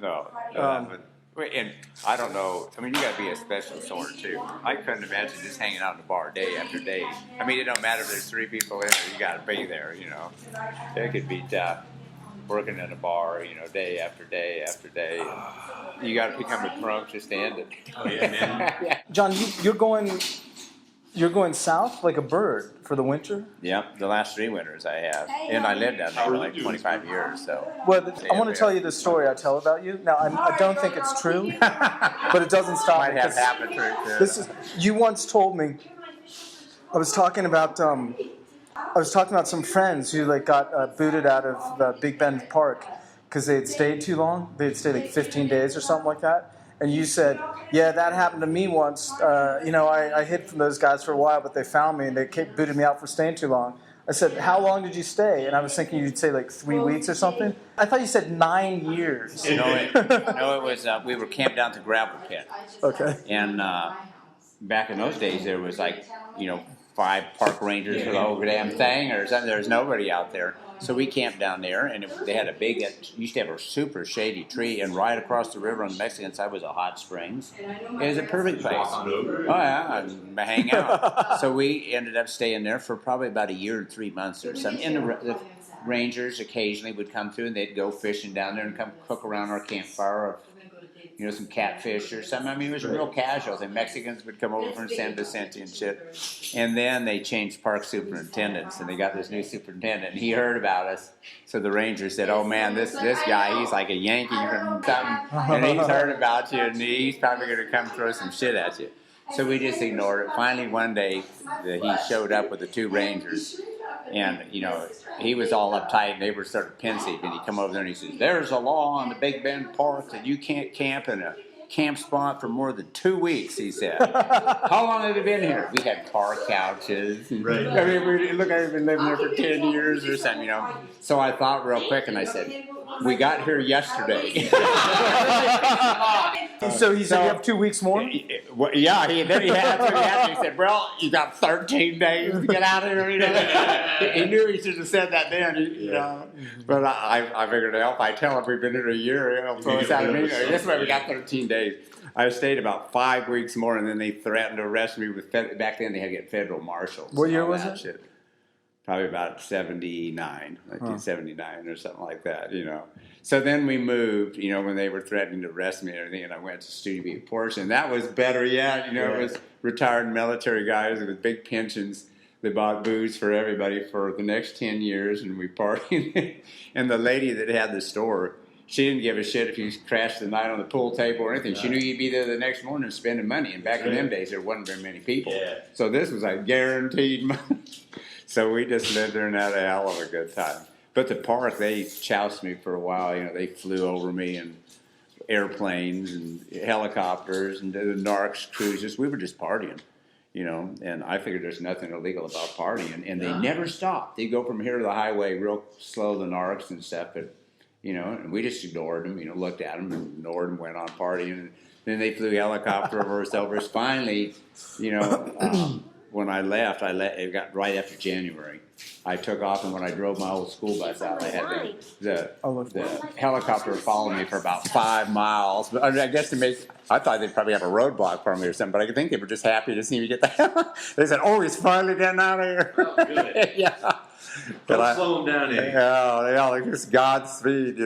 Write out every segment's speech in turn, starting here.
No. And I don't know. I mean, you got to be a special sort too. I couldn't imagine just hanging out in the bar day after day. I mean, it don't matter if there's 3 people in there. You got to be there. It could be tough working in a bar. Day after day after day. You got to become a drunk to stand it. Oh yeah, man. Yeah. John, you're going south like a bird for the winter? Yep, the last 3 winters I have. And I lived down there for like 25 years, so. Well, I want to tell you the story I tell about you. Now, I don't think it's true, but it doesn't stop Might me. have 'Cause happened to it. you once told me, I was talking about some friends who like got booted out of Big Bend Park because they had stayed too long. They had stayed like 15 days or something like that. And you said, yeah, that happened to me once. I hid from those guys for a while, but they found me and they booted me out for staying too long. I said, how long did you stay? And I was thinking you'd say like 3 weeks or something. I thought you said 9 years. No, it was, we were camped down to gravel pit. Okay. And back in those days, there was 5 park rangers for the whole damn thing or something. There was nobody out there. So we camped down there, and they had used to have a super shady tree, and right across the river on the Mexican side was a hot springs. It was a perfect place. Oh, yeah, and hang out. So we ended up staying there for probably about a year and 3 months or something. And the rangers occasionally would come through, and they'd go fishing down there and come cook around our campfire, or some catfish or something. I mean, it was real casual. The Mexicans would come over from San Vicente and shit. And then they changed park superintendents, and they got this new superintendent, and he heard about us. So the ranger said, oh, man, this guy, he's like a Yankee from something, and he's heard about you, and he's probably going to come throw some shit at you. So we just ignored it. Finally, one day, he showed up with the 2 rangers. And, he was all uptight, and they were sort of pensive. And he come over there and he says, there's a law in the Big Bend Park that you can't camp in a camp spot for more than 2 weeks, he said. How long have you been here? We had car couches. Right. I mean, look, I've been living there for 10 years or something, So I thought real quick, and I said, we got here yesterday. So he said, you have 2 weeks more? Yeah, he had. He said, well, you got 13 days to get out of here. He knew he should have said that then, But I figured, if I tell him we've been here a year, he'll throw us out of me. This way we got 13 days. I stayed about 5 weeks more, and then they threatened to arrest me with back then they had to get federal marshals. What year was it? Shit. Probably about 1979 or something like that, So then we moved, when they were threatening to arrest me and everything, and I went to Studio B Portion. And that was better yet, It was retired military guys with big pensions. They bought booze for everybody for the next 10 years, and we partied. And the lady that had the store, she didn't give a shit if you crashed the night on the pool table or anything. She knew you'd be there the next morning spending money. And back in them days, there wasn't very many people. Yeah. So this was like guaranteed money. So we just lived there and had a hell of a good time. But the park, they choused me for a while. They flew over me in airplanes and helicopters and the narcs cruises. We were just partying, and I figured there's nothing illegal about partying. And they never stopped. They go from here to the highway real slow, the narcs and stuff. But, and we just ignored them, looked at them and ignored them, went on partying. And then they flew helicopter over us. Finally, when I left, it got right after January. I took off, and when I drove my old school bus out, I had the helicopter follow me for about 5 miles. But I guess I thought they'd probably have a roadblock for me or something, but I think they were just happy to see me get the hell. They said, oh, he's finally getting out of here. Oh, good. Yeah. Don't slow him down, Eddie. Yeah, like just Godspeed,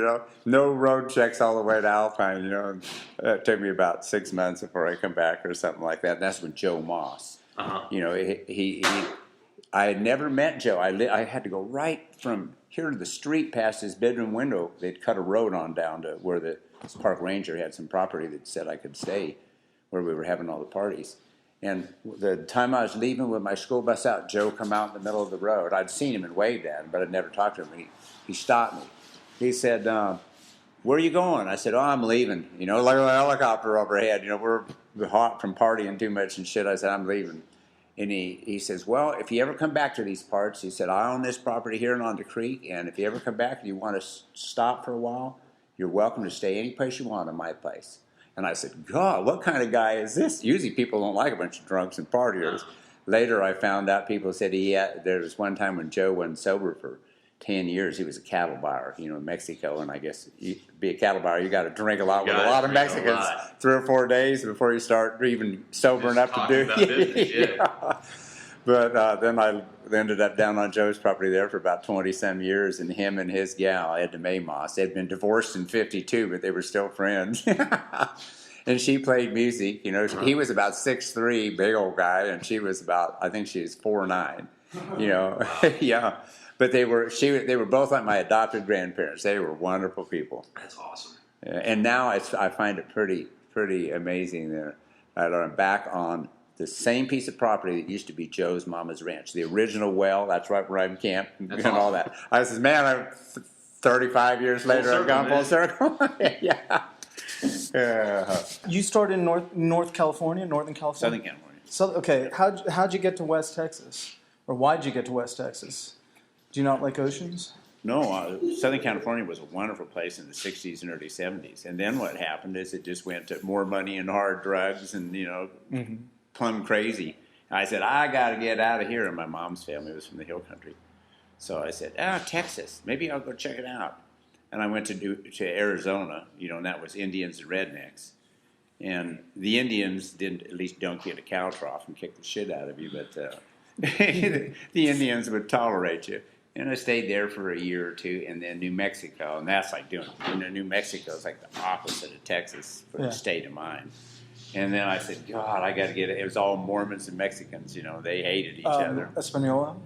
No road checks all the way to Alpine, And it took me about 6 months before I come back or something like that. And that's when Joe Moss. Uh-huh. I had never met Joe. I had to go right from here to the street past his bedroom window. They'd cut a road on down to where the park ranger had some property that said I could stay, where we were having all the parties. And the time I was leaving with my school bus out, Joe come out in the middle of the road. I'd seen him and waved at him, but I'd never talked to him. He stopped me. He said, where are you going? I said, oh, I'm leaving. Like a helicopter overhead. We're hot from partying too much and shit. I said, I'm leaving. And he says, well, if you ever come back to these parts, he said, I own this property here and on the creek, and if you ever come back and you want to stop for a while, you're welcome to stay any place you want in my place. And I said, God, what kind of guy is this? Usually people don't like a bunch of drunks and partiers. Later I found out people said there was one time when Joe wasn't sober for 10 years. He was a cattle buyer, in Mexico. And I guess you be a cattle buyer, you got to drink a lot with a Gotta lot of drink a Mexicans, lot. 3 or 4 days before you start even sober Just enough to talking do about business, yeah. But then I ended up down on Joe's property there for about 20-some yeeds, and him and his gal, Edna Mae Moss, they'd been divorced in 52, but they were still friends. And she played music. He was about 6'3", big old guy, and she was about, I think she was 4'9". Yeah. But they were both like my adopted grandparents. They were wonderful people. That's awesome. And now I find it pretty amazing that I'm back on the same piece of property that used to be Joe's Mama's Ranch, the original well. That's right where I'm camped and That's all awesome. that. I says, man, I'm 35 years later, I've gone full circle. Yeah. You started in Northern California. Southern California. So okay, how'd you get to West Texas, or why'd you get to West Texas? Do you not like oceans? No, Southern California was a wonderful place in the 60s and early 70s. And then what happened is it just went to more money and hard drugs and, plumb crazy. I said, I got to get out of here. And my mom's family was from the hill country. So I said, Texas, maybe I'll go check it out. And I went to Arizona, and that was Indians and rednecks. And the Indians didn't at least dunk you in a cow trough and kick the shit out of you, but the Indians would tolerate you. And I stayed there for a year or two, and then New Mexico, and that's like New Mexico is like the opposite of Texas for the state of mind. And then I said, God, I got to get it. It was all Mormons and Mexicans, they hated each other. Espanola?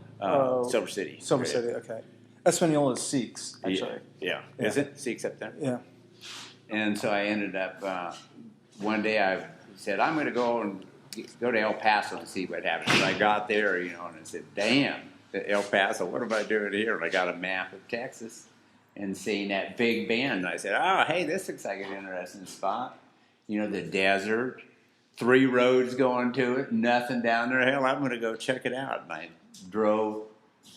Silver City. Silver City, okay. Espanola is Sikhs, actually. Yeah. Is it? Sikhs up there? Yeah. And so I ended up, one day I said, I'm going to go to El Paso and see what happens. And I got there, and I said, damn. El Paso, what am I doing here? And I got a map of Texas and seeing that Big Bend. And I said, hey, this looks like an interesting spot. The desert, 3 roads going to it, nothing down there. Hell, I'm going to go check it out. And I drove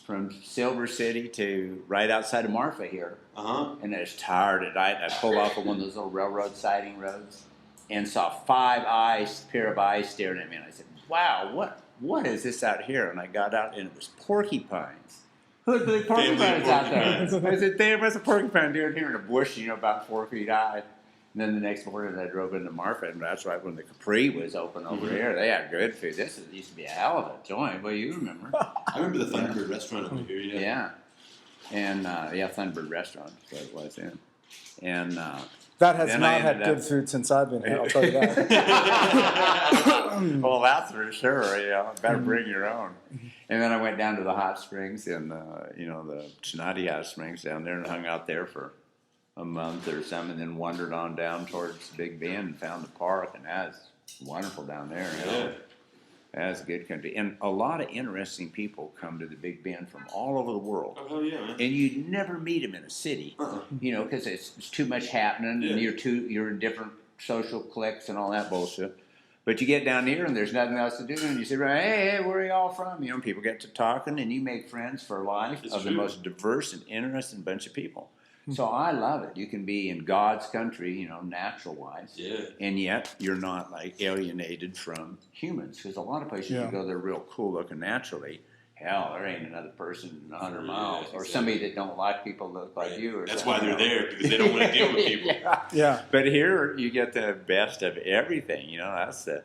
from Silver City to right outside of Marfa here. And I was tired at night. I pulled off of one of those little railroad siding roads and saw 5 pair of eyes staring at me. And I said, wow, what is this out here? And I got out, and it was porcupines. Look, the porcupines out there. I said, there was a porcupine down here in a bush, about 4 feet high. And then the next morning, I drove into Marfa, and that's right when the Capri was open over here. They had good food. This used to be a hell of a joint. Well, you remember. I remember the Thunderbird restaurant over here, Yeah. And, Thunderbird Restaurant is what it was then. And, that has then not had good food since I've been here, I'll tell you that. Well, that's for sure. Better bring your own. And then I went down to the hot springs and the Chinati hot springs down there and hung out there for a month or something, and then wandered on down towards Big Bend and found the park, and that's wonderful down there. That's good country, and a lot of interesting people come to the Big Bend from all over the world. Oh, hell yeah, man. And you never meet them in a city, because it's too much happening, and you're in different social cliques and all that bullshit. But you get down here and there's nothing else to do, and you say, hey, where are y'all from? People get to talking, and you make friends for life of the most diverse and interesting bunch of people. So I love it. You can be in God's country, natural-wise, and yet you're not like alienated from humans. Because a lot of places you go, they're real cool-looking naturally. Hell, there ain't another person in 100 miles, or somebody that don't like people that look like you. Or That's something. why they're there, because they don't want to deal with people. Yeah. But here you get the best of everything. That's the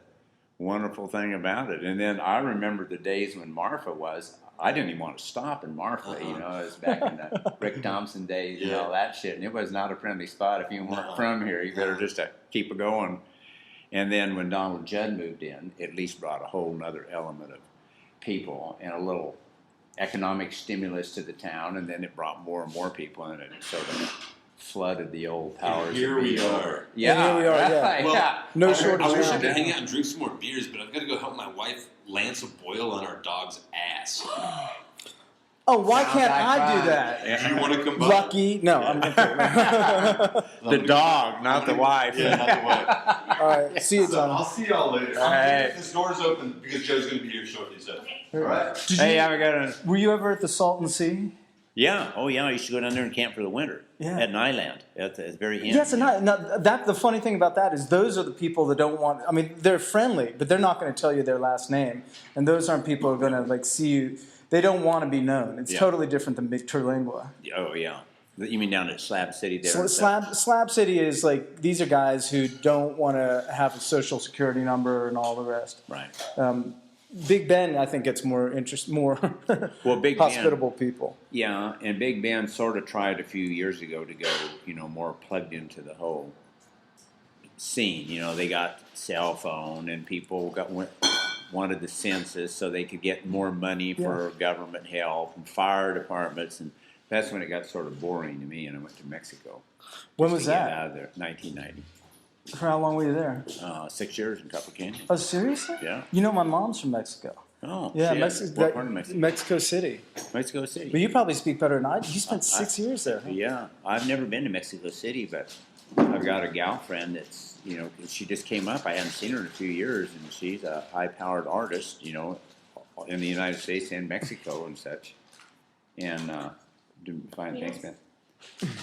wonderful thing about it. And then I remember the days when Marfa was. I didn't even want to stop in Marfa, it was back in the Rick Thompson days and all that shit. And it was not a friendly spot if you weren't from here. You better just keep it going. And then when Donald Judd moved in, it at least brought a whole nother element of people and a little economic stimulus to the town. And then it brought more and more people in it. And so they flooded the old powers. And here we are. Yeah, And here we are, right, Well, No I shortage wish I around. could hang out and drink some more beers, but I've got to go help my wife lance a boil on our dog's ass. Oh, why Sounds can't like I do fun. that? Do you want to come by? Lucky. No, I'm not kidding. The dog, not the wife. Yeah, not the wife. All right, see you, So I'll John. see y'all later. All right. If this door's open because Joe's going to be here shortly. So, all right. Did Hey, you, I got a... were you ever at the Salton Sea? Yeah. Oh, yeah. I used to go down there and camp for the winter. Yeah. At an island. At the very end. Yes, and that the funny thing about that is those are the people that don't want. I mean, they're friendly, but they're not going to tell you their last name, and those aren't people who are going to like see you. they don't want to be known. It's Yeah. totally different than Big Terlingua. Oh yeah. You mean down at Slab City there? So Slab City is like, these are guys who don't want to have a social security number and all the rest. Right. Big Ben, I think, gets more Well, Big hospitable people. Yeah, and Big Ben sort of tried a few years ago to go, more plugged into the whole scene. They got cell phone, and people wanted the census so they could get more money for government help and fire departments, and that's when it got sort of boring to me, and I went to Mexico. When was to get that? out of there, 1990. For how long were you there? 6 years in Copper Canyon. Oh, seriously? Yeah. My mom's from Mexico. Oh, Yeah, shit. What part of Mexico? Mexico City. Mexico City. But you probably speak better than I do. You spent 6 years there. Huh? Yeah, I've never been to Mexico City, but I've got a gal friend that's, she just came up. I haven't seen her in a few years, and she's a high-powered artist, in the United States and Mexico and such. And doing fine things, man.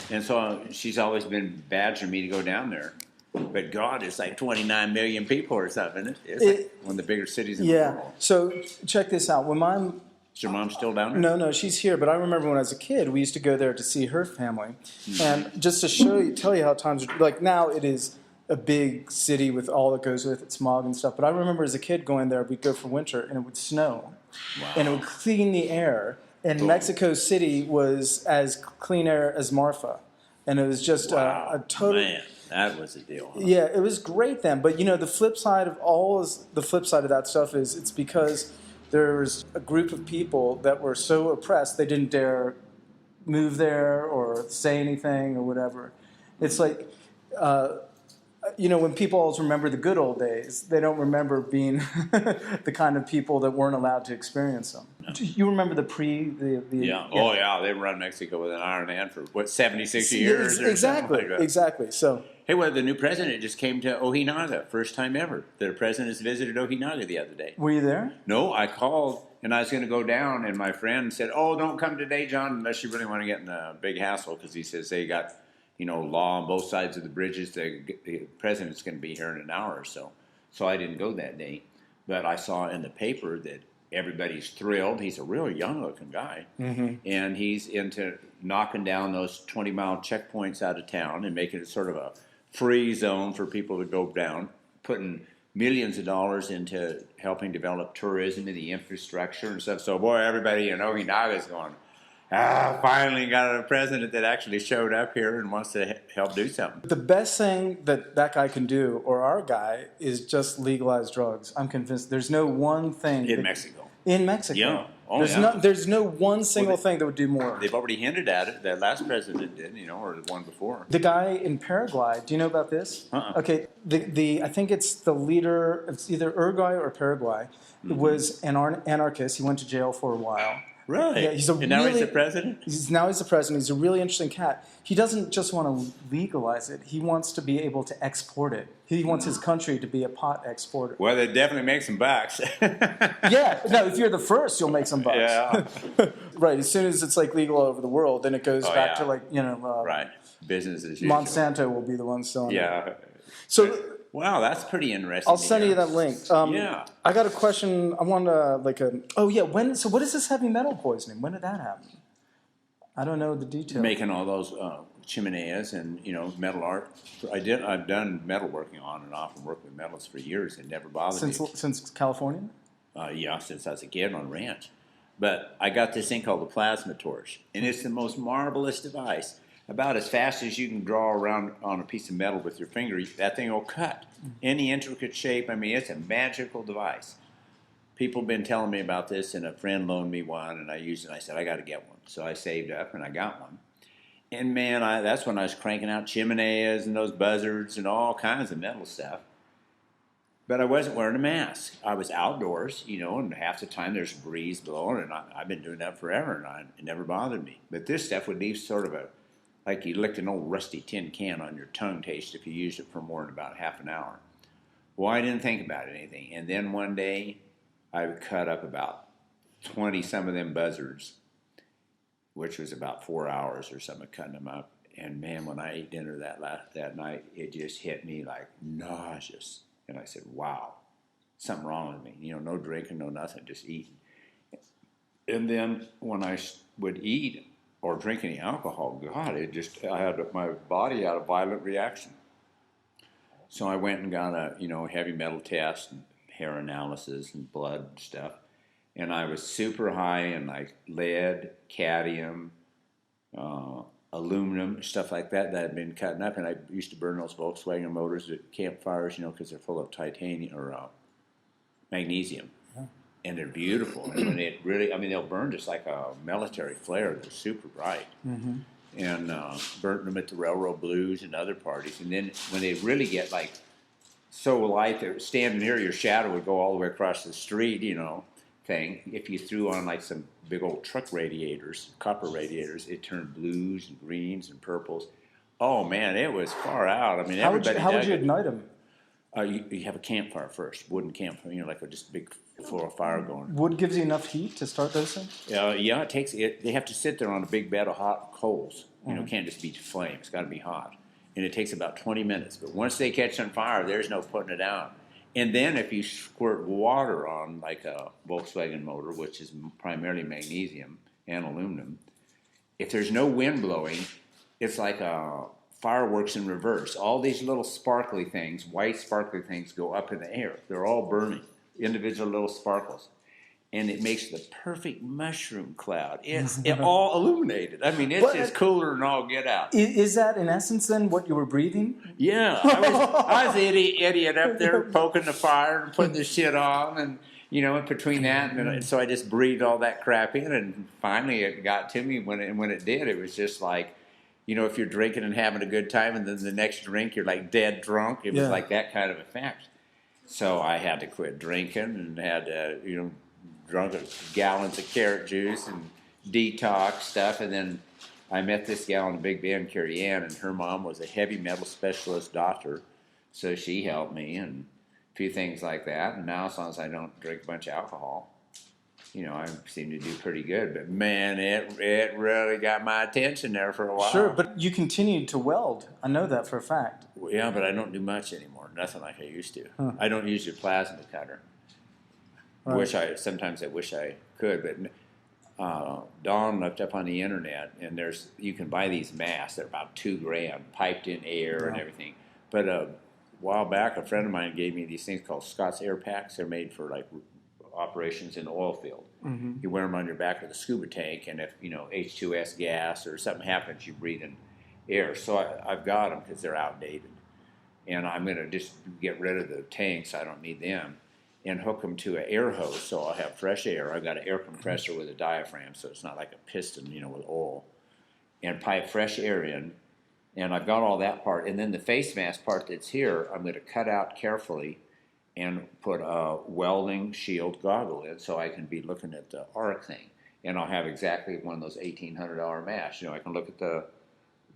And so she's always been badgering me to go down there. But God, it's like 29 million people or something. It's like one of the bigger cities in the world. So check this out. Is your mom still down there? No, she's here. But I remember when I was a kid, we used to go there to see her family. And just to tell you how times are, like now it is a big city with all that goes with it, smog and stuff. But I remember as a kid going there, we'd go for winter and it would snow. Wow. And it would clean the air. And Mexico City was as clean air as Marfa. And it was just a total... Man, that was a deal. Huh? Yeah, it was great then. But, the flip side of that stuff is it's because there's a group of people that were so oppressed they didn't dare move there or say anything or whatever. It's like... when people always remember the good old days, they don't remember being the kind of people that weren't allowed to experience them. No. You remember Yeah. Oh, yeah. They run Mexico with an iron hand for, 76 years? Exactly. Or like exactly. So, hey, the new president just came to Ojinaga, first time ever. The president visited Ojinaga the other day. Were you there? No, I called, and I was going to go down, and my friend said, "Oh, don't come today, John, unless you really want to get in a big hassle," because he says they got... law on both sides of the bridges. The president's going to be here in an hour or so. So I didn't go that day. But I saw in the paper that everybody's thrilled. He's a real young-looking guy. Mm-hmm. And he's into knocking down those 20-mile checkpoints out of town and making it sort of a free zone for people to go down, putting millions of dollars into helping develop tourism and the infrastructure and stuff. So, boy, everybody in Okinaga's going... finally got a president that actually showed up here and wants to help do something. The best thing that guy can do, or our guy, is just legalize drugs. I'm convinced there's no one thing... In Mexico. In Mexico. Yeah. Oh, there's no one single thing that would do more. They've already hinted at it. That last president did, or the one before. The guy in Paraguay, do you know about this? Okay, I think it's the leader, it's either Uruguay or Paraguay, was an anarchist. He went to jail for a while. Really? Yeah, now he's the president? Now he's the president. He's a really interesting cat. He doesn't just want to legalize it. He wants to be able to export it. He wants his country to be a pot exporter. Well, they definitely make some bucks. Yeah. No, if you're the first, you'll make some bucks. Yeah. Right. As soon as it's like legal all over the world, then it goes back to like, right. Business as usual. Monsanto will be the one selling it. Yeah. So... Wow, that's pretty interesting. I'll send you that link. Yeah. I got a question. I want so what is this heavy metal poisoning? When did that happen? I don't know the details. Making all those chimeneas and, metal art. I've done metal working on and off and worked with metals for years. It never bothered me. Since California? Yeah, since I was a kid on ranch. But I got this thing called the plasma torch, and it's the most marvelous device. About as fast as you can draw around on a piece of metal with your finger, that thing will cut any intricate shape. I mean, it's a magical device. People have been telling me about this, and a friend loaned me one, and I used it, and I said, I got to get one. So I saved up, and I got one. And, man, that's when I was cranking out chimeneas and those buzzards and all kinds of metal stuff. But I wasn't wearing a mask. I was outdoors, and half the time there's a breeze blowing, and I've been doing that forever, and it never bothered me. But this stuff would leave sort of like you licked an old rusty tin can on your tongue taste if you used it for more than about half an hour. Well, I didn't think about anything. And then one day, I cut up about 20 some of them buzzards, which was about 4 hours or something, cutting them up. And, man, when I ate dinner that night, it just hit me like nauseous. And I said, wow, something wrong with me. No drinking, no nothing, just eating. And then when I would eat or drink any alcohol, God, I had my body had a violent reaction. So I went and got a heavy metal test and hair analysis and blood stuff, and I was super high in like lead, cadmium, aluminum, stuff like that had been cutting up. And I used to burn those Volkswagen motors at campfires, because they're full of titanium or magnesium. And they're beautiful. And when it really, they'll burn just like a military flare. They're super bright. Mm-hmm. And burnt them at the Railroad Blues and other parties. And then when they really get like so light, they're standing near your shadow would go all the way across the street, thing. If you threw on like some big old truck radiators, copper radiators, it turned blues and greens and purples. Oh man, it was far out. How would you ignite them? You have a campfire first, wooden campfire, like just a big full of fire going. Wood gives you enough heat to start those things? Yeah, it takes it. They have to sit there on a big bed of hot coals. It can't just be flame. It's got to be hot, and it takes about 20 minutes. But once they catch on fire, there's no putting it out. And then if you squirt water on like a Volkswagen motor, which is primarily magnesium and aluminum, if there's no wind blowing, it's like fireworks in reverse. All these little sparkly things, white sparkly things, go up in the air. They're all burning, individual little sparkles. And it makes the perfect mushroom cloud. It's all illuminated. It's just cooler than all get out. Is that, in essence, then, what you were breathing? Yeah. I was the idiot up there poking the fire and putting the shit on. And, in between that. And so I just breathed all that crap in. And finally it got to me when it did. It was just like, if you're drinking and having a good time and then the next drink you're like dead drunk. It was like that kind of effect. So I had to quit drinking and had to, drunk gallons of carrot juice and detox stuff. And then I met this gal in Big Bend, Carrie Ann, and her mom was a heavy metal specialist doctor. So she helped me and a few things like that. And now as long as I don't drink a bunch of alcohol, I seem to do pretty good. But man, it really got my attention there for a while. Sure, but you continued to weld. I know that for a fact. Well, yeah, but I don't do much anymore. Nothing like I used to. Huh. I don't use your plasma cutter. Right. Sometimes I wish I could, but Dawn looked up on the internet, and you can buy these masks. They're about $2,000, piped in air and everything. But a while back, a friend of mine gave me these things called Scott's Air Packs. They're made for like operations in the oil field. Mm-hmm. You wear them on your back with a scuba tank, and if H2S gas or something happens, you breathe in air. So I've got them because they're outdated, and I'm going to just get rid of the tanks. I don't need them. And hook them to an air hose, so I'll have fresh air. I've got an air compressor with a diaphragm, so it's not like a piston, with oil. And pipe fresh air in, and I've got all that part. And then the face mask part that's here, I'm going to cut out carefully and put a welding shield goggle in, so I can be looking at the arc thing. And I'll have exactly one of those $1,800 masks. I can look at the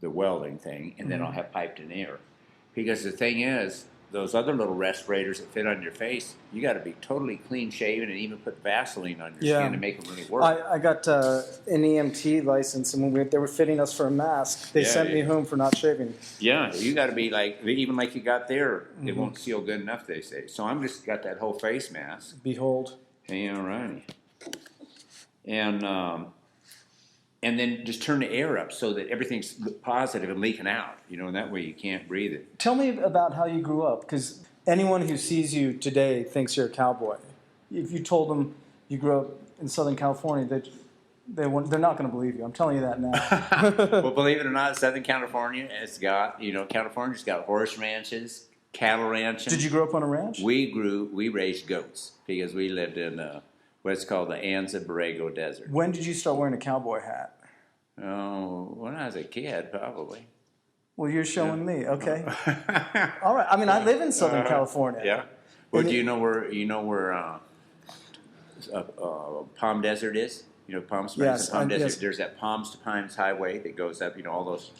welding thing, and then I'll have piped in air. Because the thing is, those other little respirators that fit on your face, you got to be totally clean shaven and even put Vaseline on your skin to make them really work. I got an EMT license, and when they were fitting us for a mask, they sent me home for not shaving. Yeah, you got to be even like you got there, it won't seal good enough, they say. So I'm just got that whole face mask. Behold. Yeah, right. And then just turn the air up so that everything's positive and leaking out, and that way you can't breathe it. Tell me about how you grew up, because anyone who sees you today thinks you're a cowboy. If you told them you grew up in Southern California, they're not going to believe you. I'm telling you that now. Well, believe it or not, Southern California has got, California's got horse ranches, cattle ranches. Did you grow up on a ranch? We raised goats because we lived in what's called the Anza Borrego Desert. When did you start wearing a cowboy hat? Oh, when I was a kid, probably. Well, you're showing me. Okay. All right. I live in Southern California. Yeah. Well, do you know where Palm Desert is? Palm Springs and Palm Desert. Yes. There's that Palms to Pines highway that goes up, all those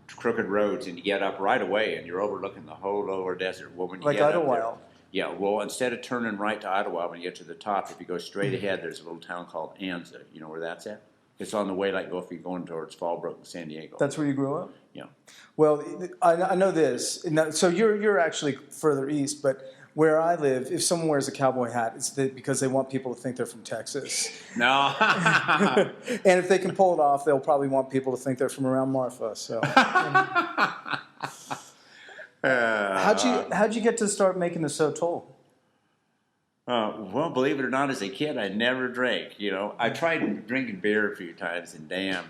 crooked roads, and you get up right away, and you're overlooking the whole lower desert. Well, when you get Idlewild. Yeah, well, instead of turning right to Idlewild when you get to the top, if you go straight ahead, there's a little town called Anza. You know where that's at? It's on the way, if you're going towards Fallbrook and San Diego. That's where you grew up? Yeah. Well, I know this. So you're actually further east, but where I live, if someone wears a cowboy hat, it's because they want people to think they're from Texas. No. And if they can pull it off, they'll probably want people to think they're from around Marfa. So, how'd you get to start making the so toll? Well, believe it or not, as a kid, I never drank. I tried drinking beer a few times, and damn,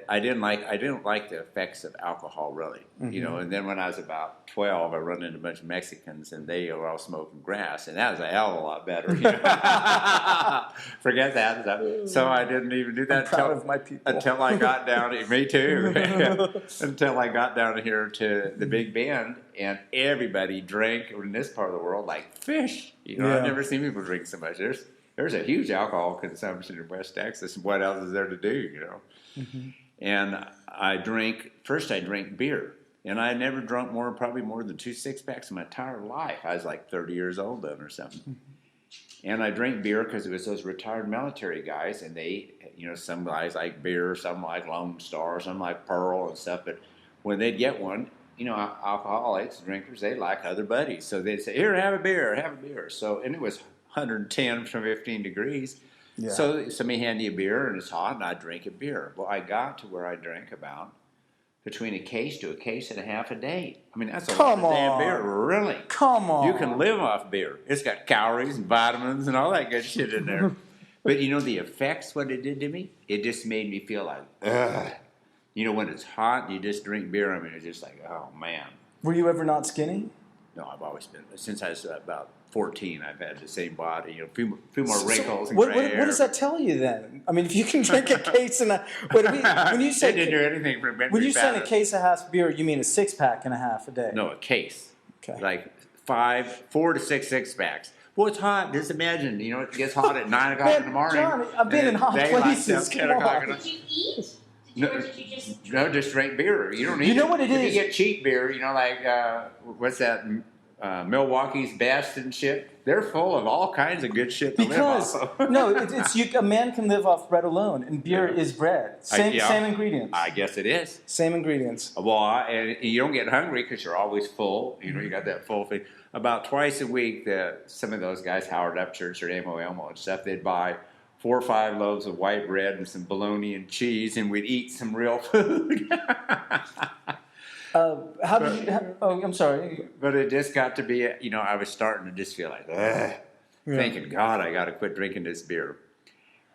I didn't like the effects of alcohol really. And then when I was about 12, I run into a bunch of Mexicans, and they were all smoking grass, and that was a hell of a lot better. Forget that. So I didn't even do that until I got down. Me too. Until I got down here to the Big Bend, and everybody drank in this part of the world like fish. I've never seen people drink so much. There's a huge alcohol consumption in West Texas. What else is there to do? And I drank beer, and I never drunk probably more than 2 6-packs in my entire life. I was like 30 years old then or something. And I drank beer because it was those retired military guys, and they, some guys like beer, some like Lone Star, some like Pearl and stuff. But when they'd get one, alcoholics, drinkers, they like other buddies. So they'd say, here, have a beer. So, and it was 110 from 15 degrees. Yeah. So somebody hand you a beer, and it's hot, and I drink a beer. Well, I got to where I drank about between a case to a case and a half a day. I mean, that's a lot of damn beer. Really? Come on. You can live off beer. It's got calories and vitamins and all that good shit in there. But the effects, what it did to me, it just made me feel like, ugh. When it's hot and you just drink beer, I mean, it's just like, oh, man. Were you ever not skinny? No, I've always been. Since I was about 14, I've had the same body, a few more wrinkles and what hair. does that tell you then? I mean, if you can drink a case and when you say didn't do anything for when you say a case and a half beer, you mean a 6-pack and a half a day? No, a case. Okay. Like 4 to 6 6-packs. Well, it's hot. Just imagine, it gets hot at 9 o'clock in the morning. John, I've been in hot places. Did you eat? Did you just drink beer. You don't need. You know what it is? If you get cheap beer, like what's that? Milwaukee's Best and shit. They're full of all kinds of good shit to live off of. No, a man can live off bread alone, and beer is bread. Same ingredients. I guess it is. Same ingredients. Well, and you don't get hungry because you're always full. You got that full thing. About twice a week, some of those guys, Howard Upchurch or Amo Elmo and stuff, they'd buy 4 or 5 loaves of white bread and some bologna and cheese, and we'd eat some real food. I'm sorry. But it just got to be, I was starting to just feel like, thinking, God, I got to quit drinking this beer.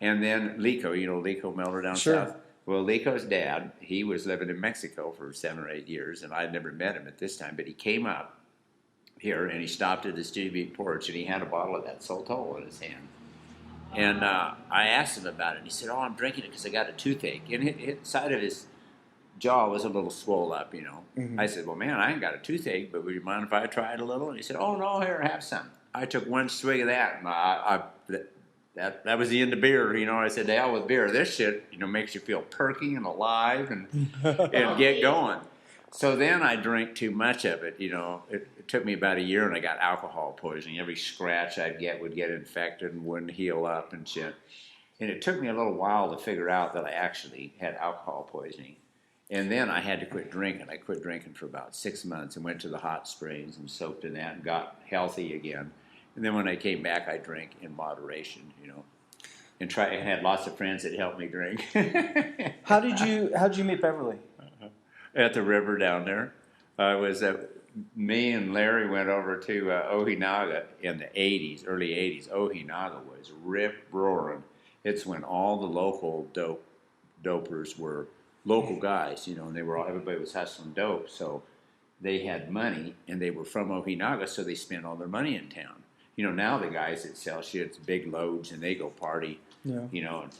And then Lico, Lico Miller down south. Well, Lico's dad, he was living in Mexico for 7 or 8 years, and I'd never met him at this time, but he came up here, and he stopped at the studio porch, and he had a bottle of that Soltol in his hand. And I asked him about it, and he said, I'm drinking it because I got a toothache. And the side of his jaw was a little swole up, Mm-hmm. I said, well, man, I ain't got a toothache, but would you mind if I tried a little? And he said, oh, no, here, have some. I took 1 swig of that, and that was the end of beer. I said, to hell with beer. This shit, makes you feel perky and alive and get going. So then I drank too much of it. It took me about a year, and I got alcohol poisoning. Every scratch I'd get would get infected and wouldn't heal up and shit. And it took me a little while to figure out that I actually had alcohol poisoning. And then I had to quit drinking. I quit drinking for about 6 months and went to the hot springs and soaked in that and got healthy again. And then when I came back, I drank in moderation, and had lots of friends that helped me drink. How'd you meet Beverly? At the river down there. Me and Larry went over to Ojinaga in the 80s, early 80s. Ojinaga was rip-roaring. It's when all the local dopers were local guys, and everybody was hustling dope, so they had money, and they were from Ojinaga, so they spent all their money in town. Now the guys that sell shit's big loads, and they go party, in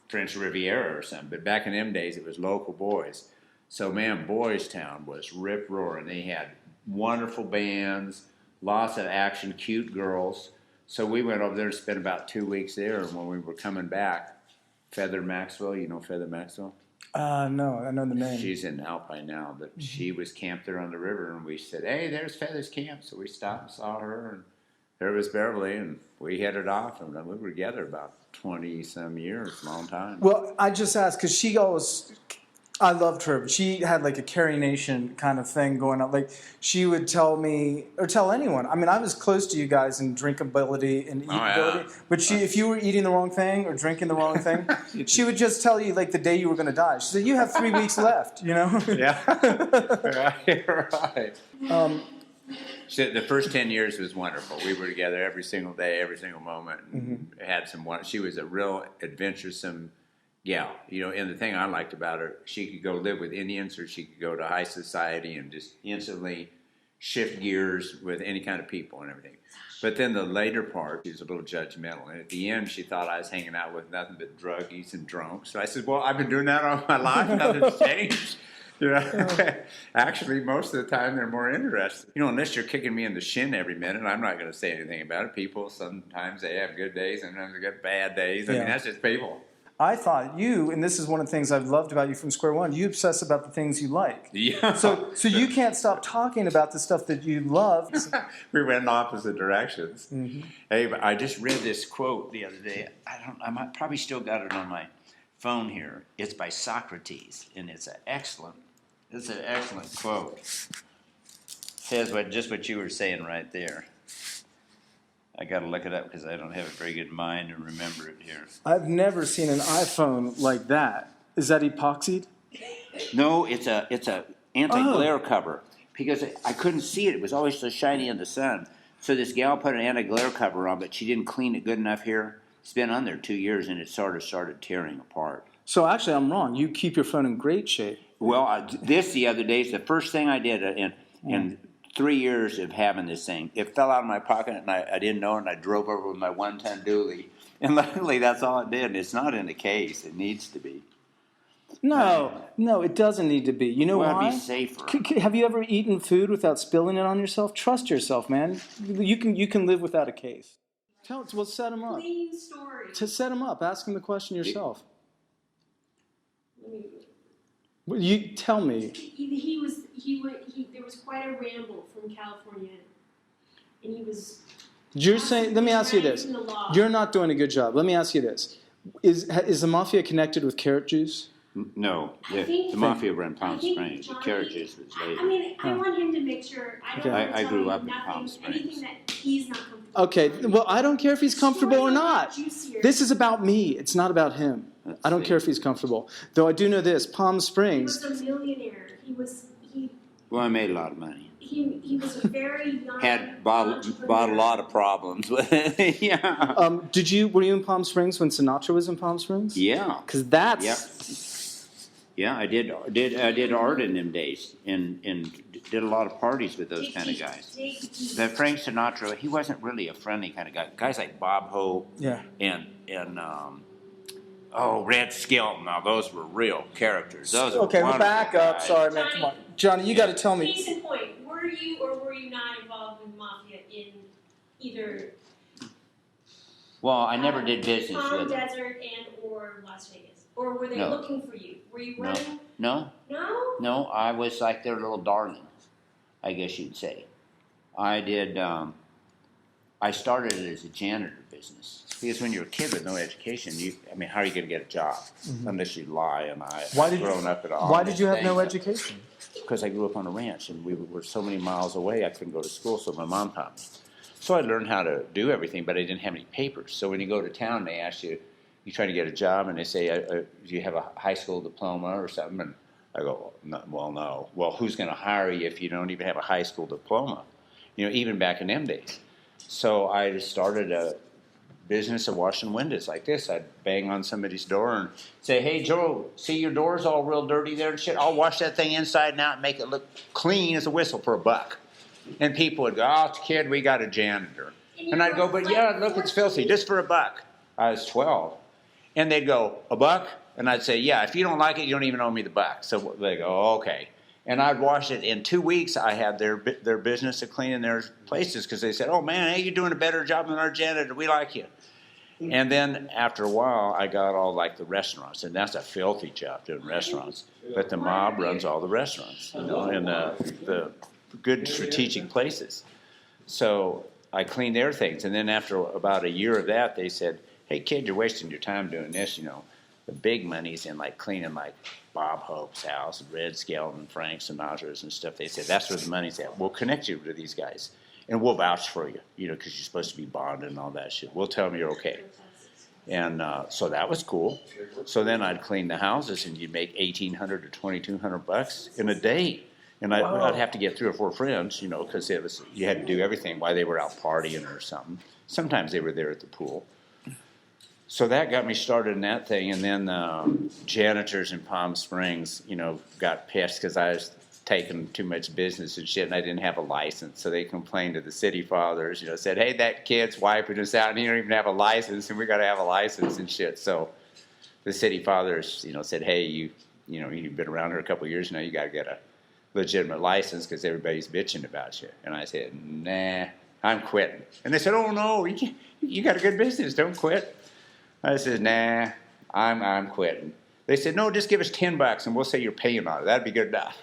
French Riviera or something. But back in them days, it was local boys. So, man, Boys Town was rip-roaring. They had wonderful bands, lots of action, cute girls. So we went over there and spent about 2 weeks there, and when we were coming back, Feather Maxwell, Feather Maxwell? No, I know the name. She's in Alpine now, but she was camped there on the river, and we said, hey, there's Feather's camp. So we stopped and saw her, and there was Beverly, and we headed off, and we were together about 20-some years, long time. Well, I just asked because she always I loved her. She had like a Carrie Nation kind of thing going on. Like she would tell me or tell anyone. I mean, I was close to you guys in drinkability and eatability. Yeah. But if you were eating the wrong thing or drinking the wrong thing, she would just tell you like the day you were going to die. She said, "You have 3 weeks left." You know? Yeah. Right. So the first 10 years was wonderful. We were together every single day, every single moment. And had some. She was a real adventuresome gal, and the thing I liked about her, she could go live with Indians or she could go to high society and just instantly shift gears with any kind of people and everything. But then the later part, she was a little judgmental. And at the end, she thought I was hanging out with nothing but druggies and drunks. So I said, well, I've been doing that all my life. Nothing's changed. Actually, most of the time, they're more interested. Unless you're kicking me in the shin every minute, I'm not going to say anything about it. People, sometimes they have good days, sometimes they got bad days. I mean, that's just people. I thought you, and this is one of the things I've loved about you from Square One, you obsess about the things you like. Yeah. So you can't stop talking about the stuff that you love. We went in opposite directions. Mm-hmm. Hey, but I just read this quote the other day. I might probably still got it on my phone here. It's by Socrates, and it's an excellent quote. Says just what you were saying right there. I got to look it up because I don't have a very good mind to remember it here. I've never seen an iPhone like that. Is that epoxied? No, it's a anti-glare cover because I couldn't see it. It was always so shiny in the sun. So this gal put an anti-glare cover on, but she didn't clean it good enough here. It's been on there 2 years, and it sort of started tearing apart. So actually, I'm wrong. You keep your phone in great shape. Well, the other day is the first thing I did in 3 years of having this thing. It fell out of my pocket, and I didn't know it, and I drove over with my 1-ton dually. And luckily, that's all it did. And it's not in the case. It needs to be. No, it doesn't need to be. You know why? Be safer. Have you ever eaten food without spilling it on yourself? Trust yourself, man. You can live without a case. Well, set him up. Clean story. To set him up, ask him the question yourself. You tell me. There was quite a ramble from California, and he was. You're saying. Let me ask you this. You're not doing a good job. Let me ask you this. Is the mafia connected with carrot juice? No, the mafia ran Palm Springs. The carrot juice was later. I mean, I want him to make sure. I grew up in Palm Springs. Anything that he's not comfortable. Okay, well, I don't care if he's comfortable or not. This is about me. It's not about him. I don't care if he's comfortable. Though I do know this: Palm Springs. He was a millionaire. Well, I made a lot of money. He was a very young. Had bought a lot of problems with it. Yeah. Were you in Palm Springs when Sinatra was in Palm Springs? Yeah. Because that's. Yep. Yeah, I did art in them days and did a lot of parties with those kind of guys. But Frank Sinatra, he wasn't really a friendly kind of guy. Guys like Bob Hope and Red Skelton. Now those were real characters. Those okay, we're back up. Guys. Sorry, man. Come on, Johnny, you got to tell me. Case in point, were you or were you not involved with mafia in either? Well, I never did business Palm with them. Desert and or Las Vegas, or were they looking for you? Were you running? No. No, I was like their little darling, I guess you'd say. I did. I started it as a janitor business because when you're a kid with no education, how are you going to get a job unless you lie? And grown up at all. Why did you have no education? Because I grew up on a ranch and we were so many miles away, I couldn't go to school, so my mom taught me. So I learned how to do everything, but I didn't have any papers. So when you go to town, they ask you, you try to get a job, and they say, do you have a high school diploma or something? And I go, no. Well, who's going to hire you if you don't even have a high school diploma? Even back in them days. So I just started a business of washing windows like this. I'd bang on somebody's door and say, hey, Joe, see your door's all real dirty there and shit? I'll wash that thing inside and out and make it look clean as a whistle for $1. And people would go, oh, kid, we got a janitor. And I'd go, but yeah, look, it's filthy, just for $1. I was 12. And they'd go, $1? And I'd say, yeah, if you don't like it, you don't even owe me the $1. So they go, oh, okay. And I'd wash it. In 2 weeks, I had their business of cleaning their places because they said, oh, man, hey, you're doing a better job than our janitor. We like you. And then after a while, I got all like the restaurants. And that's a filthy job doing restaurants. But the mob runs all the restaurants, and the good strategic places. So I cleaned their things. And then after about a year of that, they said, hey, kid, you're wasting your time doing this, The big money's in like cleaning like Bob Hope's house, Red Skelton, Frank Sinatra's and stuff. They said that's where the money's at. We'll connect you to these guys, and we'll vouch for you, because you're supposed to be bonded and all that shit. We'll tell them you're okay. And so that was cool. So then I'd clean the houses, and you'd make $1,800 to $2,200 in a day. And I'd have to get 3 or 4 friends, because you had to do everything while they were out partying or something. Sometimes they were there at the pool. So that got me started in that thing, and then janitors in Palm Springs, got pissed because I was taking too much business and shit, and I didn't have a license. So they complained to the city fathers, said, hey, that kid's wiping us out, and he don't even have a license, and we got to have a license and shit. So the city fathers, said, hey, you've been around here a couple of years now, you got to get a legitimate license because everybody's bitching about you. And I said, nah, I'm quitting. And they said, oh no, you got a good business, don't quit. I said, nah, I'm quitting. They said, no, just give us $10 and we'll say you're paying on it. That'd be good enough.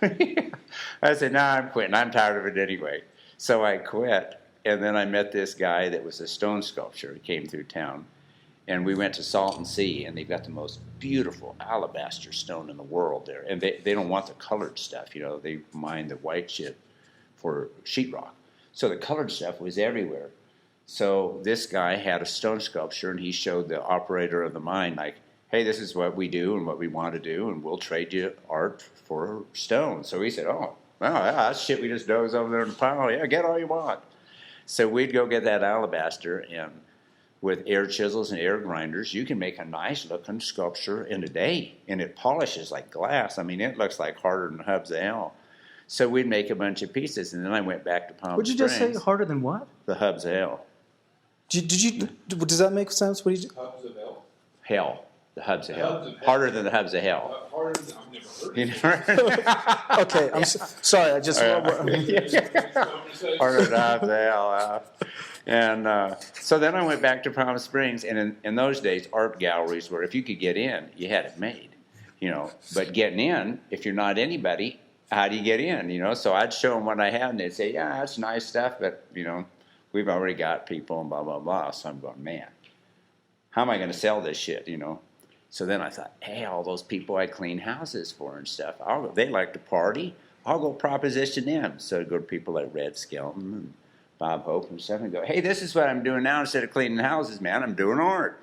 I said, nah, I'm quitting. I'm tired of it anyway. So I quit, and then I met this guy that was a stone sculptor. He came through town, and we went to Salton Sea, and they've got the most beautiful alabaster stone in the world there. And they don't want the colored stuff, They mine the white shit for sheetrock. So the colored stuff was everywhere. So this guy had a stone sculpture, and he showed the operator of the mine, like, hey, this is what we do and what we want to do, and we'll trade you art for stone. So he said, oh, well, that's shit we just doze over there in the pile. Yeah, get all you want. So we'd go get that alabaster, and with air chisels and air grinders, you can make a nice-looking sculpture in a day, and it polishes like glass. I mean, it looks like harder than hubs of hell. So we'd make a bunch of pieces, and then I went back to Palm Springs. What'd you just say? Harder than what? The hubs of hell. Does that make sense? What did you? Hubs of hell. Hell. The hubs of The hell. hubs of hell. Harder than the hubs of hell. Harder than, I've never heard You of never heard? Okay, I'm sorry. I just. it. Harder than the hubs of hell. And so then I went back to Palm Springs, and in those days, art galleries were, if you could get in, you had it made. But getting in, if you're not anybody, how do you get in? So I'd show them what I had, and they'd say, yeah, that's nice stuff, but, we've already got people and blah, blah, blah. So I'm going, man, how am I going to sell this shit, So then I thought, hey, all those people I clean houses for and stuff, they like to party. I'll go proposition them. So I'd go to people like Red Skelton and Bob Hope and stuff and go, hey, this is what I'm doing now. Instead of cleaning houses, man, I'm doing art.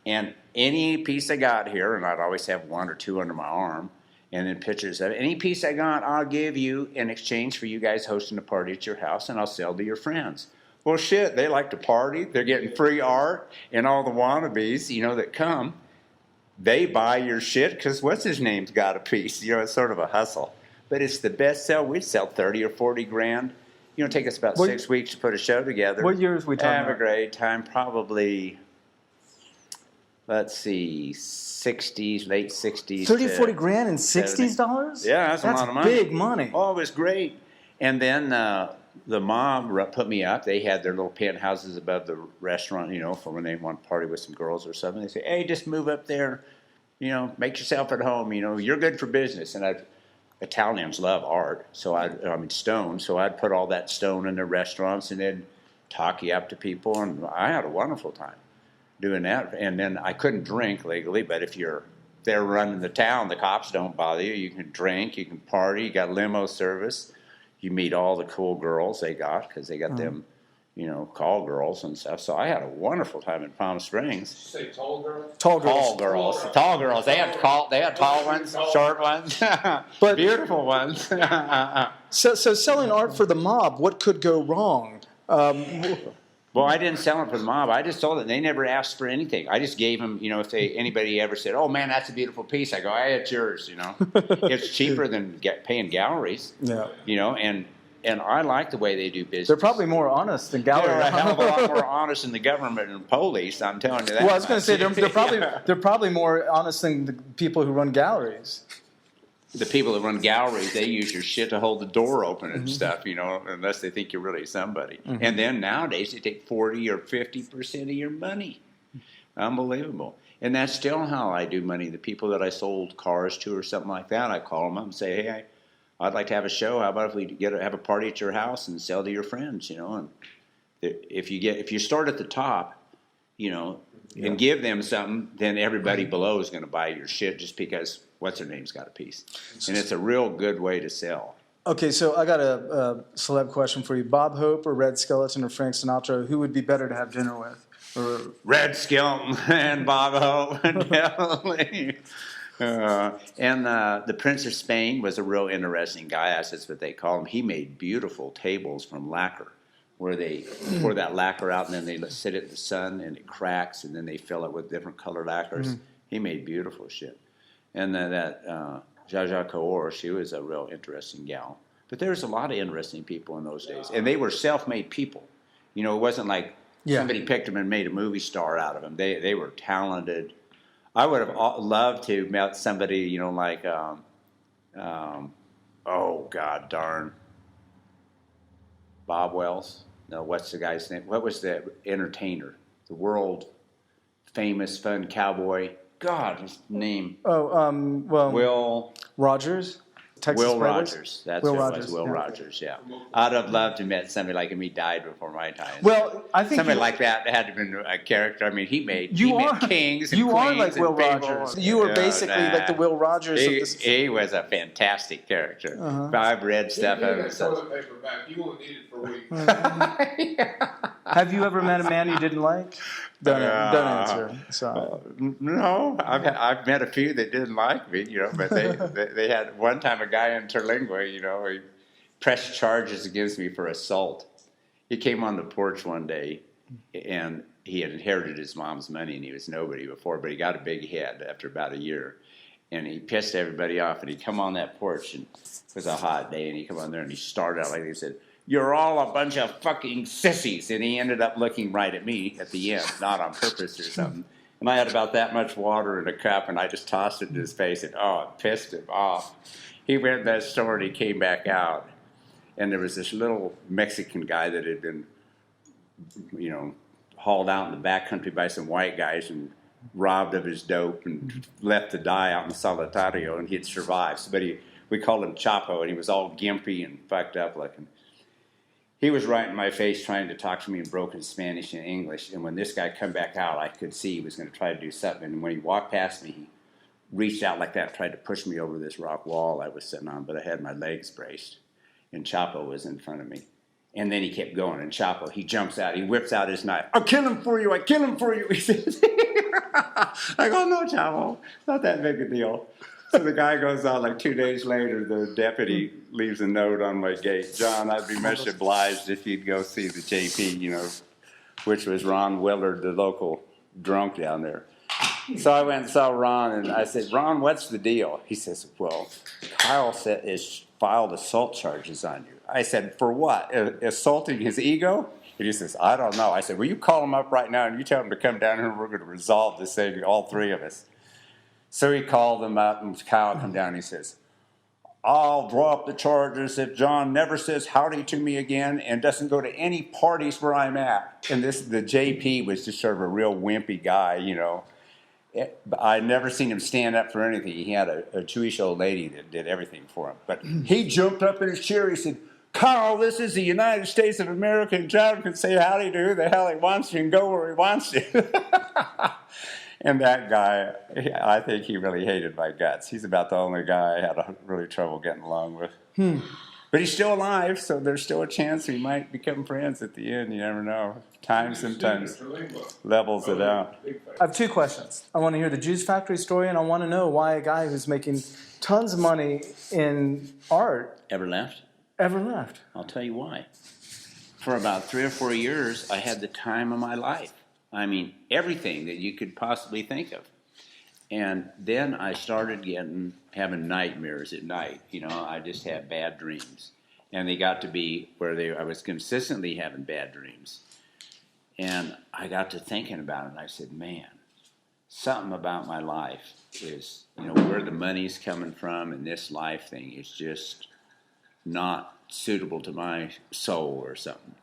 And any piece I got here, and I'd always have 1 or 2 under my arm, and then pictures of it. Any piece I got, I'll give you in exchange for you guys hosting a party at your house, and I'll sell to your friends. Well, shit, they like to party. They're getting free art, and all the wannabes, that come, they buy your shit because what's his name's got a piece. It's sort of a hustle. But it's the best sell. We'd sell 30 or 40 grand. Take us about 6 weeks to put a show together. What years we talking about? Have a great time. Probably, let's see, 60s, late 60s. 30, 40 grand in $60? Yeah, that's a lot of money. Big money. Oh, it was great. And then the mob put me up. They had their little penthouses above the restaurant, for when they want to party with some girls or something. They say, hey, just move up there, make yourself at home. You're good for business. And Italians love art, stone. So I'd put all that stone in their restaurants and then talk you up to people. And I had a wonderful time doing that. And then I couldn't drink legally, but if you're there running the town, the cops don't bother you. You can drink, you can party, you got limo service. You meet all the cool girls they got because they got them, call girls and stuff. So I had a wonderful time in Palm Springs. Say tall girls? Tall girls. Tall girls. They had tall ones, short ones, But- beautiful ones. So selling art for the mob, what could go wrong? Well, I didn't sell it for the mob. I just sold it. They never asked for anything. I just gave them, if anybody ever said, oh, man, that's a beautiful piece, I go, hey, it's yours, It's cheaper than paying galleries, Yeah. And I like the way they do business. They're probably more honest than gallery. They're a hell of a lot more honest than the government and police, I'm telling you that. Well, I was going to say they're probably more honest than the people who run galleries. The people that run galleries, they use your shit to hold the door open and stuff, unless they think you're really somebody. Mm-hmm. And then nowadays they take 40 or 50% of your money. Unbelievable. And that's still how I do money. The people that I sold cars to or something like that, I call them up and say, hey, I'd like to have a show. How about if we have a party at your house and sell to your friends, And if you start at the top, you know, and give them something, then everybody below is going to buy your shit just because what's her name's got a piece, and it's a real good way to sell. Okay, so I got a celeb question for you. Bob Hope or Red Skeleton or Frank Sinatra, who would be better to have dinner with? Or Red Skeleton and Bob Hope, definitely. And the Prince of Spain was a real interesting guy. That's what they call him. He made beautiful tables from lacquer, where they pour that lacquer out and then they sit it in the sun and it cracks and then they fill it with different colored lacquers. He made beautiful shit. And then that Zsa Kaur, she was a real interesting gal. But there was a lot of interesting people in those days. And they were self-made people. You know, it wasn't like somebody picked them and made a movie star out of them. They were talented. I would have loved to have met somebody, you know, like, oh, God darn, Bob Wells. No, what's the guy's name? What was the entertainer? The world famous fun cowboy. God, his name. Will Rogers? Texas Will Brothers? Rogers. That's Will who it Rogers, was. Will yeah. Rogers, yeah. I'd have loved to have met somebody like him. He died before my time. Well, I think somebody like that had to have been a character. I mean, he made kings and you queens are like and Will people. Rogers. You were basically like the Will Rogers of this. He was a fantastic character. But I've read stuff of him. Toilet paper back. You won't need it for weeks. Have you ever met a man you didn't like? Don't answer. Sorry. No, I've met a few that didn't like me, you know, but they had one time a guy in Terlingua, you know, he pressed charges against me for assault. He came on the porch one day and he had inherited his mom's money and he was nobody before, but he got a big head after about a year. And he pissed everybody off and he'd come on that porch and it was a hot day and he'd come on there and he started out like he said, "You're all a bunch of fucking sissies." And he ended up looking right at me at the end, not on purpose or something. And I had about that much water in a cup, and I just tossed it in his face, and it pissed him off. He went to that store, and he came back out. And there was this little Mexican guy that had been, you know, hauled out in the backcountry by some white guys and robbed of his dope and left to die out in Solitario, and he had survived. But we called him Chapo, and he was all gimpy and fucked up looking. He was right in my face trying to talk to me in broken Spanish and English. And when this guy come back out, I could see he was going to try to do something. And when he walked past me, he reached out like that, tried to push me over this rock wall I was sitting on, but I had my legs braced. And Chapo was in front of me. And then he kept going. And Chapo, he jumps out. He whips out his knife. "I'll kill him for you. I kill him for you." He says. I go, "No, Chapo. Not that big a deal." So the guy goes out like 2 days later. The deputy leaves a note on my gate. "John, I'd be much obliged if you'd go see the JP, you know," which was Ron Willard, the local drunk down there. So I went and saw Ron, and I said, "Ron, what's the deal?" He says, "Well, Kyle has filed assault charges on you." I said, "For what? Assaulting his ego?" And he says, "I don't know." I said, "Well, you call him up right now, and you tell him to come down here, and we're going to resolve this thing, all three of us." So he called them up, and Kyle come down, and he says, "I'll drop the charges if John never says howdy to me again and doesn't go to any parties where I'm at." And the JP was just sort of a real wimpy guy, you know. I'd never seen him stand up for anything. He had a Jewish old lady that did everything for him. But he jumped up in his chair, he said, "Carl, this is the United States of America, and John can say howdy to who the hell he wants to and go where he wants to." And that guy, I think he really hated my guts. He's about the only guy I had really trouble getting along with. But he's still alive, so there's still a chance we might become friends at the end. You never know. Time sometimes levels it out. I have two questions. I want to hear the Juice Factory story, and I want to know why a guy who's making tons of money in art Ever left? ever left. I'll tell you why. For about 3 or 4 years, I had the time of my life. I mean, everything that you could possibly think of. And then I started having nightmares at night. You know, I just had bad dreams. And they got to be where I was consistently having bad dreams. And I got to thinking about it, and I said, man, something about my life is, you know, where the money's coming from and this life thing is just not suitable to my soul or something.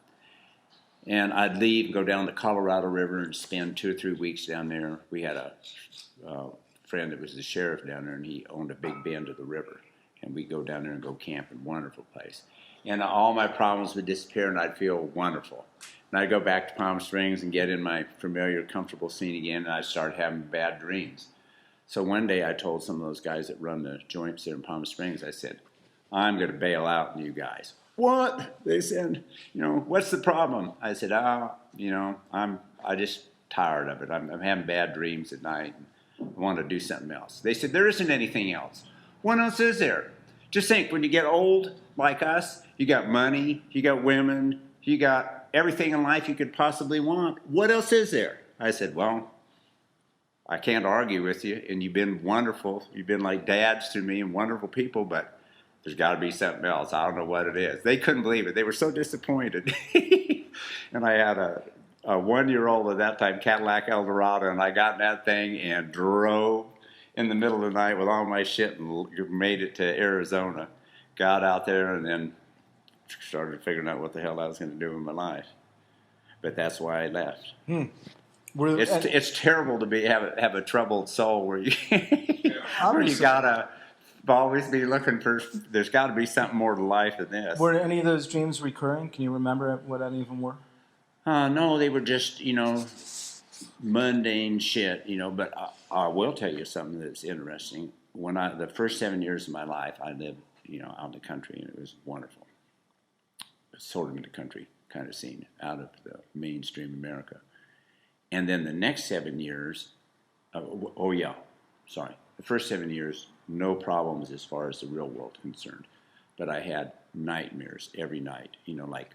And I'd leave and go down the Colorado River and spend 2 or 3 weeks down there. We had a friend that was the sheriff down there, and he owned a big bend of the river. And we'd go down there and go camping. Wonderful place. And all my problems would disappear, and I'd feel wonderful. And I'd go back to Palm Springs and get in my familiar, comfortable scene again, and I'd start having bad dreams. So one day I told some of those guys that run the joints there in Palm Springs, I said, I'm going to bail out on you guys. What? They said, what's the problem? I said, I'm just tired of it. I'm having bad dreams at night. And I want to do something else. They said, there isn't anything else. What else is there? Just think, when you get old like us, you got money, you got women, you got everything in life you could possibly want. What else is there? I said, well, I can't argue with you, and you've been wonderful. You've been like dads to me and wonderful people, but there's got to be something else. I don't know what it is. They couldn't believe it. They were so disappointed. And I had a 1-year-old at that time, Cadillac Eldorado, and I got in that thing and drove in the middle of the night with all my shit and made it to Arizona. Got out there and then started figuring out what the hell I was going to do in my life. But that's why I left. It's terrible to have a troubled soul where you where you gotta always be looking for. There's got to be something more to life than this. Were any of those dreams recurring? Can you remember what any of them were? No, they were just mundane shit. But I will tell you something that's interesting. The first 7 years of my life, I lived out in the country, and it was wonderful. Sort of in the country kind of scene, out of the mainstream America. And then the next 7 years, the first 7 years, no problems as far as the real world concerned. But I had nightmares every night, like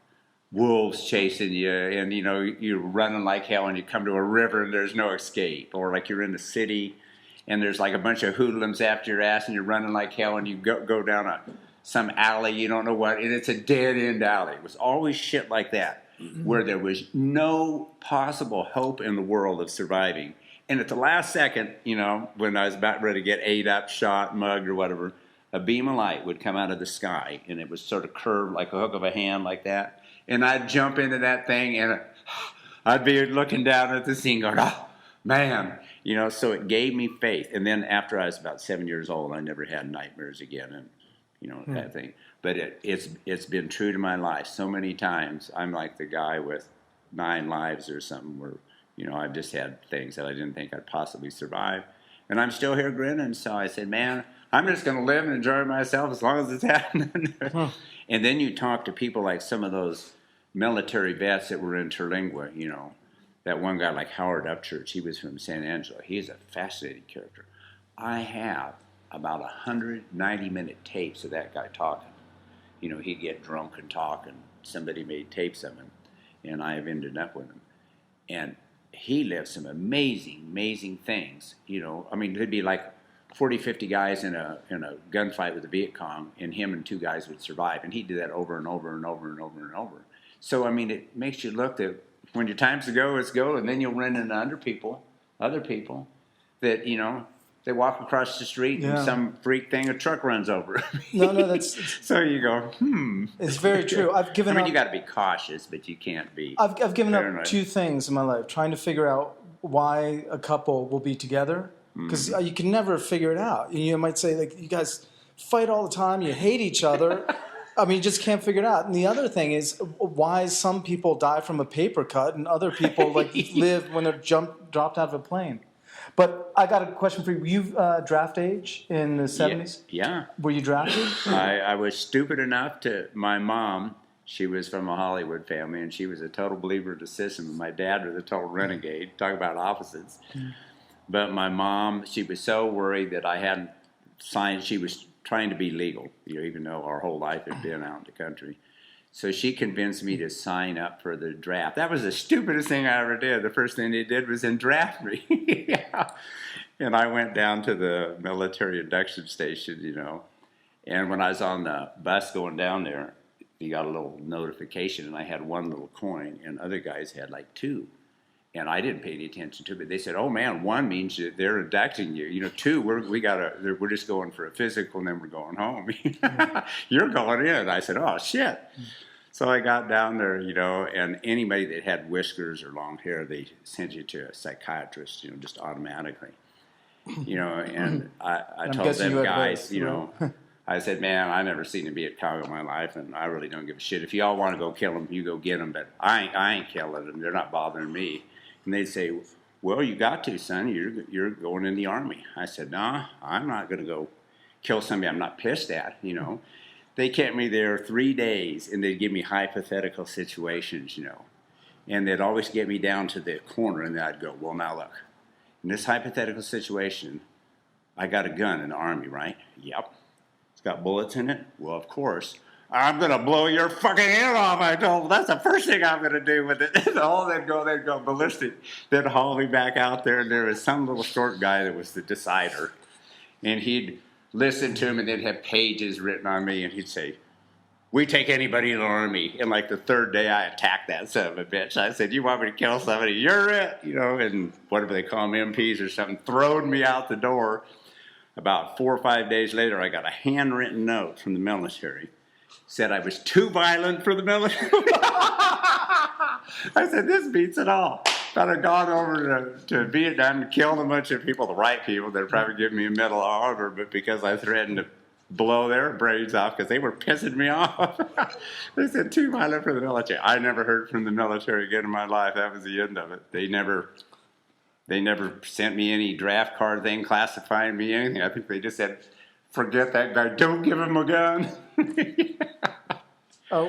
wolves chasing you, and, you're running like hell, and you come to a river and there's no escape. Or like you're in the city and there's like a bunch of hoodlums after your ass and you're running like hell, and you go down some alley, you don't know what, and it's a dead-end alley. It was always shit like that, where there was no possible hope in the world of surviving. And at the last second, when I was about ready to get ate up, shot, mugged, or whatever, a beam of light would come out of the sky, and it was sort of curved like a hook of a hand like that. And I'd jump into that thing, and I'd be looking down at the scene going, oh, man. So it gave me faith. And then after I was about 7 years old, I never had nightmares again, and that thing. But it's been true to my life so many times. I'm like the guy with 9 lives or something where, I've just had things that I didn't think I'd possibly survive. And I'm still here grinning. So I said, man, I'm just going to live and enjoy myself as long as it's happening. And then you talk to people like some of those military vets that were in Terlingua, that one guy like Howard Upchurch, he was from San Angelo. He's a fascinating character. I have about 190-minute tapes of that guy talking. He'd get drunk and talk, and somebody made tapes of him, and I have ended up with him. And he lived some amazing, amazing things. There'd be like 40, 50 guys in a gunfight with the Viet Cong, and him and 2 guys would survive. And he did that over and over and over and over and over. So, it makes you look that when your time's to go, it's go, and then you'll run into other people that, they walk across the street and some freak thing, a truck runs over. No, that's... So you go, It's very true. I've given up... you got to be cautious, but you can't be I've given paranoid. up 2 things in my life, trying to figure out why a couple will be together, because you can never figure it out. You might say, like, you guys fight all the time, you hate each other. You just can't figure it out. And the other thing is why some people die from a paper cut and other people live when they're dropped out of a plane. But I got a question for you. Were you draft age in the 70s? Yeah. Were you drafted? I was stupid enough my mom, she was from a Hollywood family, and she was a total believer in the system. And my dad was a total renegade. Talk about opposites. But my mom, she was so worried that I hadn't signed. She was trying to be legal, even though our whole life had been out in the country. So she convinced me to sign up for the draft. That was the stupidest thing I ever did. The first thing they did was draft me. Yeah. And I went down to the military induction station, And when I was on the bus going down there, you got a little notification, and I had 1 little coin, and other guys had like 2. And I didn't pay any attention to it. But they said, oh, man, 1 means that they're inducting you. 2, we're just going for a physical, and then we're going home. You're going in. I said, oh, shit. So I got down there, and anybody that had whiskers or long hair, they sent you to a psychiatrist, just automatically. And I told them guys, I said, man, I never seen a Viet Cong in my life, and I really don't give a shit. If y'all want to go kill them, you go get them, but I ain't killing them. They're not bothering me. And they'd say, well, you got to, son. You're going in the Army. I said, nah, I'm not going to go kill somebody I'm not pissed at, you know. They kept me there 3 days, and they'd give me hypothetical situations, you know. And they'd always get me down to the corner, and then I'd go, well, now look, in this hypothetical situation, I got a gun in the Army, right? Yep. It's got bullets in it? Well, of course. I'm going to blow your fucking head off, I told them. That's the first thing I'm going to do with it. Oh, they'd go ballistic. They'd haul me back out there, and there was some little short guy that was the decider. And he'd listen to him, and they'd have pages written on me, and he'd say, we take anybody in the Army. And like the third day, I attacked that son of a bitch. I said, you want me to kill somebody? You're it. You know, and whatever they call them, MPs or something, throwed me out the door. About 4 or 5 days later, I got a handwritten note from the military. Said I was too violent for the military. I said, this beats it all. If I'd have gone over to Vietnam and killed a bunch of people, the right people, they'd probably give me a Medal of Honor, but because I threatened to blow their brains off because they were pissing me off. They said, too violent for the military. I never heard from the military again in my life. That was the end of it. They never sent me any draft card thing classifying me anything. I think they just said, forget that guy. Don't give him a gun.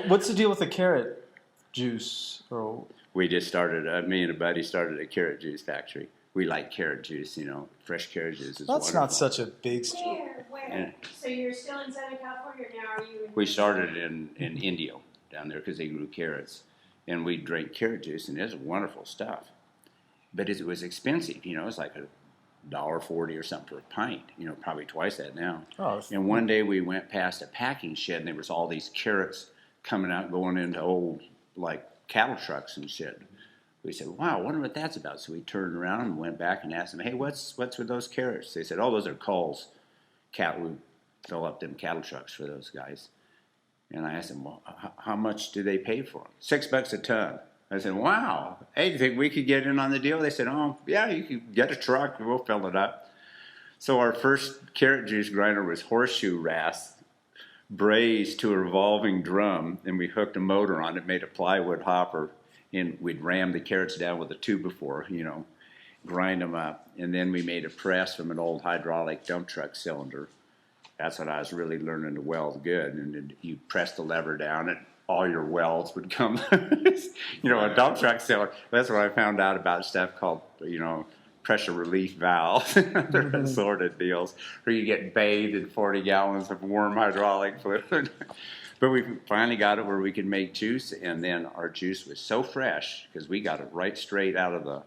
What's the deal with the carrot juice? Or We just started, me and a buddy started a carrot juice factory. We like carrot juice, you know, fresh carrot juice is that's wonderful. not such a big. Where? Yeah. So you're still in Southern California, or now are you? We started in Indio down there because they grew carrots. And we drank carrot juice, and it's wonderful stuff. But it was expensive, you know, it's like $1.40 or something for a pint, you know, probably twice that now. Oh, And one day we went past a packing shed, and there was all these carrots coming out, going into old, like, cattle trucks and shit. We said, wow, I wonder what that's about. So we turned around and went back and asked them, hey, what's with those carrots? They said, oh, those are culls. We fill up them cattle trucks for those guys. And I asked them, well, how much do they pay for them? $6 a ton. I said, wow, hey, you think we could get in on the deal? They said, oh, yeah, you can get a truck, we'll fill it up. So our first carrot juice grinder was horseshoe rasp, brazed to a revolving drum, and we hooked a motor on it, made a plywood hopper, and we'd ram the carrots down with a 2x4, you know, grind them up. And then we made a press from an old hydraulic dump truck cylinder. That's when I was really learning to weld good. And then you press the lever down, and all your welds would come. You know, a dump truck cylinder. That's when I found out about stuff called, you know, pressure relief valves. They're assorted deals where you get bathed in 40 gallons of warm hydraulic fluid. But we finally got it where we could make juice, and then our juice was so fresh because we got it right straight out of the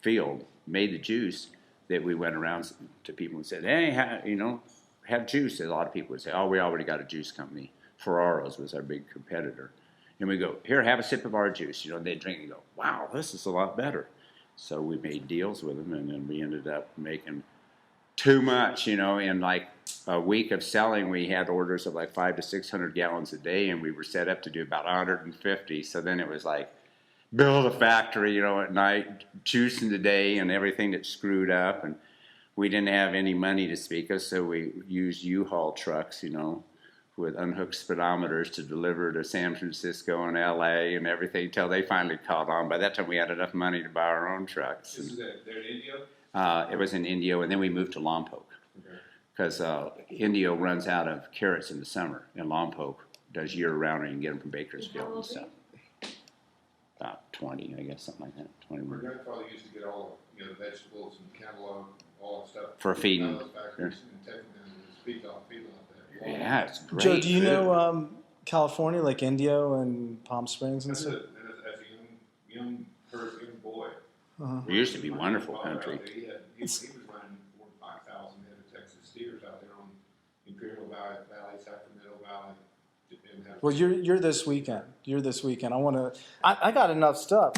field, made the juice, that we went around to people and said, hey, you know, have juice. And a lot of people would say, oh, we already got a juice company. Ferraro's was our big competitor. And we go, here, have a sip of our juice. You know, they'd drink and go, wow, this is a lot better. So we made deals with them, and then we ended up making too much, you know. In like a week of selling, we had orders of like 500 to 600 gallons a day, and we were set up to do about 150. So then it was like, build a factory, you know, at night, juicing the day, and everything that screwed up. And we didn't have any money to speak of, so we used U-Haul trucks, you know, with unhooked speedometers to deliver to San Francisco and LA and everything until they finally caught on. By that time, we had enough money to buy our own trucks. This is there in India? It was in Indio, and then we moved to Lompoc because Indio runs out of carrots in the summer, and Lompoc does year-round, and you can get them from Bakersfield and stuff. About 20, I guess, something like that. 20. My grandfather used to get all, you know, the vegetables and catalog, all that stuff. For feeding. Out of those factories and take them to the feedlots there. Yeah, it's great. Joe, do you food. know California, like Indio and Palm Springs and As stuff? a young boy. It used to be wonderful country. He was running 4,000 to 5,000 head of Texas steers out there on Imperial Valley, Sacramento Valley. Well, you're this weekend. I want to. I got enough stuff.